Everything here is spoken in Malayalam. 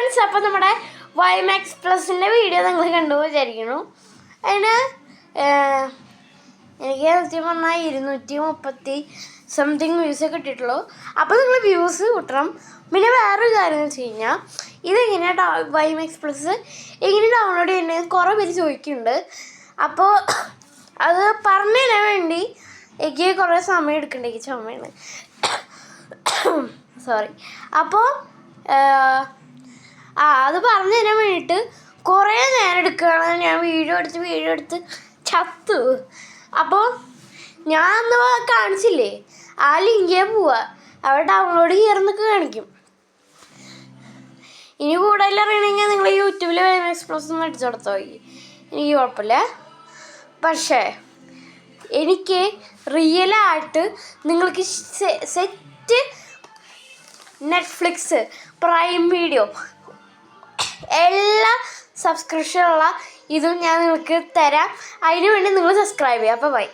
ഫ്രണ്ട്സ്, അപ്പോൾ നമ്മുടെ വൈമാക്സ് പ്ലസിൻ്റെ വീഡിയോ നിങ്ങൾ കണ്ടു വിചാരിക്കുന്നു. അതിന് എനിക്ക് സത്യം പറഞ്ഞാൽ 230 സംതിങ് വ്യൂസ് കിട്ടിയിട്ടുള്ളൂ. അപ്പോൾ നിങ്ങൾ വ്യൂസ് കിട്ടണം. പിന്നെ വേറൊരു കാര്യം എന്ന് വെച്ച് കഴിഞ്ഞാൽ, ഇതെങ്ങനെയാണ് വൈമാക്സ് പ്ലസ് എങ്ങനെ ഡൗൺലോഡ് ചെയ്യുന്നത് കുറേ പേര് ചോദിക്കുന്നുണ്ട്. അപ്പോൾ അത് പറഞ്ഞു തരാൻ വേണ്ടി എനിക്ക് കുറേ സമയം എടുക്കണ്ടേ, ചുമയാണ്, സോറി. അപ്പോൾ അത് പറഞ്ഞു തരാൻ വേണ്ടിയിട്ട് കുറേ നേരം എടുക്കുകയാണ്. ഞാൻ വീഡിയോ എടുത്ത് ചത്തു. അപ്പോൾ ഞാൻ അന്ന് കാണിച്ചില്ലേ, ആ ലിങ്കേ പോവാ, അവിടെ ഡൗൺലോഡ് ചെയ്യാറെന്നൊക്കെ കാണിക്കും. ഇനി കൂടുതൽ അറിയണമെങ്കിൽ നിങ്ങൾ യൂട്യൂബിൽ വൈമാക്സ് പ്ലസ് ഒന്ന് അടിച്ചു കൊടുത്തോ, എനിക്ക് കുഴപ്പമില്ല. പക്ഷേ എനിക്ക് റിയലായിട്ട് നിങ്ങൾക്ക് സെറ്റ് നെറ്റ്ഫ്ലിക്സ്, പ്രൈം വീഡിയോ എല്ലാ സബ്സ്ക്രിപ്ഷനുള്ള ഇതും ഞാൻ നിങ്ങൾക്ക് തരാം. അതിന് വേണ്ടി നിങ്ങൾ സബ്സ്ക്രൈബ് ചെയ്യുക. അപ്പോൾ ബൈ.